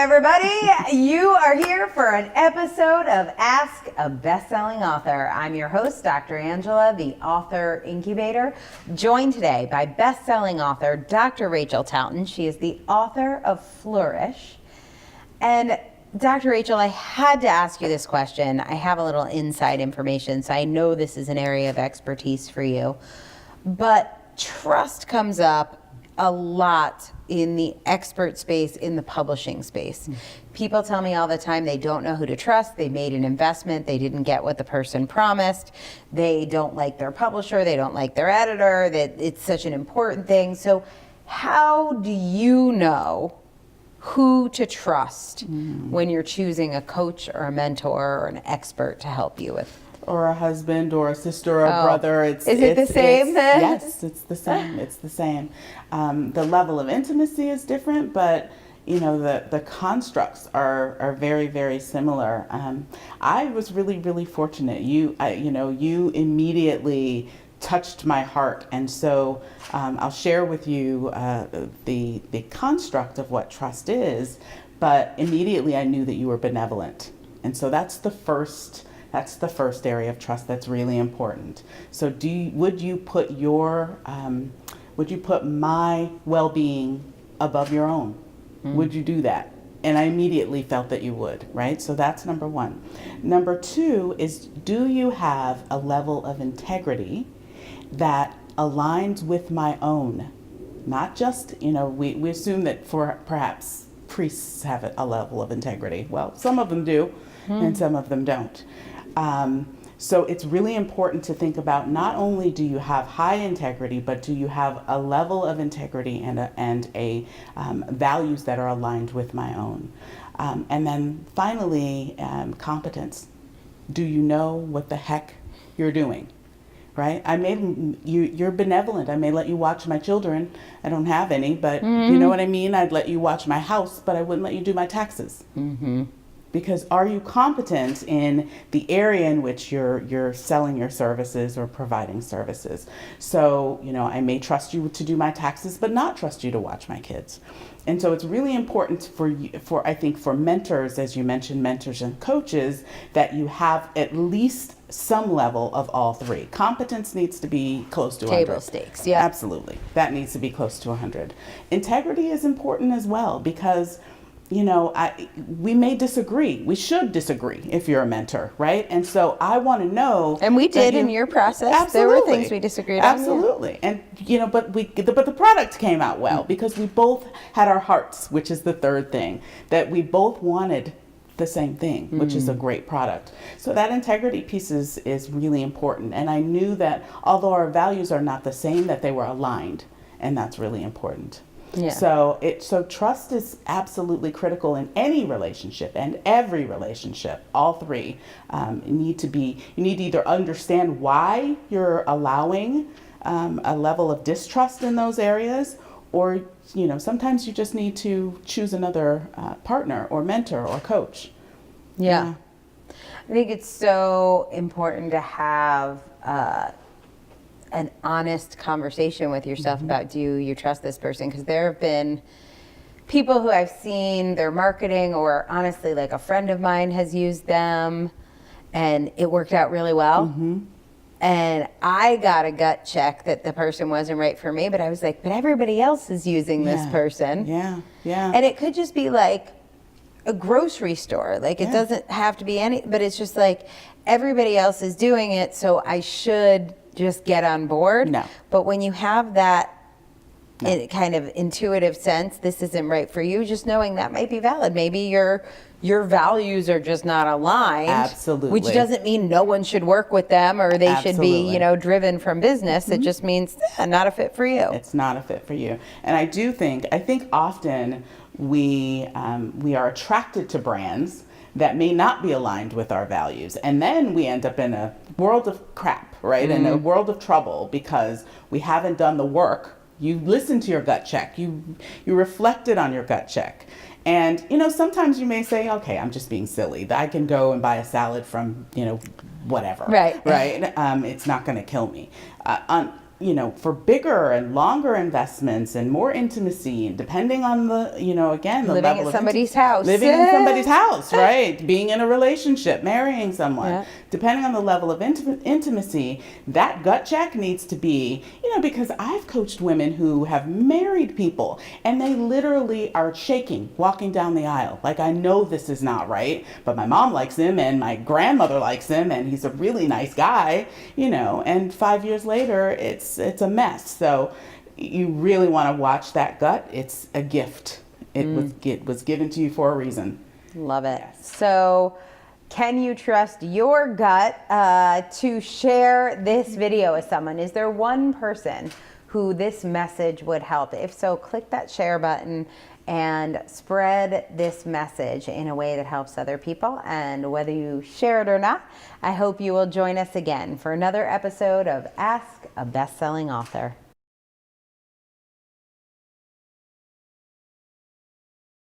everybody. You are here for an episode of Ask a Best-Selling Author. I'm your host, Dr. Angela, the Author Incubator, joined today by best-selling author Dr. Rachel Talton. She is the author of Flourish. And Dr. Rachel, I had to ask you this question. I have a little inside information, so I know this is an area of expertise for you. But trust comes up a lot in the expert space, in the publishing space. People tell me all the time they don't know who to trust. They made an investment. They didn't get what the person promised. They don't like their publisher. They don't like their editor. That it's such an important thing. So how do you know who to trust when you're choosing a coach or a mentor or an expert to help you with? Or a husband or a sister or a brother. Is it the same then? Yes, it's the same. It's the same. The level of intimacy is different, but you know the constructs are very, very similar. I was really fortunate. You immediately touched my heart, and so I'll share with you the construct of what trust is. But immediately I knew that you were benevolent, and so that's the first area of trust that's really important. So would you put my well-being above your own? Would you do that? And I immediately felt that you would, right? So that's number one. Number two is, do you have a level of integrity that aligns with my own? Not just, we assume that for perhaps priests have a level of integrity. Well, some of them do, and some of them don't. So it's really important to think about, not only do you have high integrity, but do you have a level of integrity and values that are aligned with my own. And then finally, competence. Do you know what the heck you're doing? Right? You're benevolent. I may let you watch my children. I don't have any, but you know what I mean? I'd let you watch my house, but I wouldn't let you do my taxes. Because are you competent in the area in which you're selling your services or providing services? So, I may trust you to do my taxes, but not trust you to watch my kids. And so it's really important for mentors, as you mentioned, mentors and coaches, that you have at least some level of all three. Competence needs to be close to 100. Table stakes, yeah. Absolutely. That needs to be close to 100. Integrity is important as well, because we may disagree. We should disagree if you're a mentor, right? And so I want to know. And we did in your process. Absolutely. There were things we disagreed on. Absolutely. And, but the product came out well because we both had our hearts, which is the third thing, that we both wanted the same thing, which is a great product. So that integrity piece is really important. And I knew that although our values are not the same, that they were aligned. And that's really important. Yeah. So trust is absolutely critical in any relationship, and every relationship. All three need to either understand why you're allowing a level of distrust in those areas, or sometimes you just need to choose another partner or mentor or coach. Yeah. I think it's so important to have an honest conversation with yourself about, do you trust this person? Because there have been people who I've seen their marketing, or honestly, like a friend of mine has used them and it worked out really well. And I got a gut check that the person wasn't right for me, but I was like, but everybody else is using this person. Yeah. And it could just be like a grocery store. Like it doesn't have to be but it's just like everybody else is doing it, so I should just get on board. No. But when you have that kind of intuitive sense, this isn't right for you, just knowing that might be valid. Maybe your values are just not aligned. Absolutely. Which doesn't mean no one should work with them or they should be, driven from business. It just means not a fit for you. It's not a fit for you. And I think often we are attracted to brands that may not be aligned with our values. And then we end up in a world of crap, right? In a world of trouble because we haven't done the work. You listened to your gut check. You reflected on your gut check. And, sometimes you may say, okay, I'm just being silly. I can go and buy a salad from, whatever. Right. Right? It's not going to kill me. for bigger and longer investments and more intimacy, and depending on the, again, the Living level at of somebody's house. living in somebody's house, right? Being in a relationship, marrying someone, Yeah. depending on the level of intimacy, that gut check needs to be, because I've coached women who have married people and they literally are shaking walking down the aisle. Like, I know this is not right, but my mom likes him and my grandmother likes him and he's a really nice guy, and 5 years later, it's a mess. So you really want to watch that gut. It's a gift. It was given to you for a reason. Love it. So can you trust your gut to share this video with someone? Is there one person who this message would help? If so, click that share button and spread this message in a way that helps other people. And whether you share it or not, I hope you will join us again for another episode of Ask a Best-Selling Author.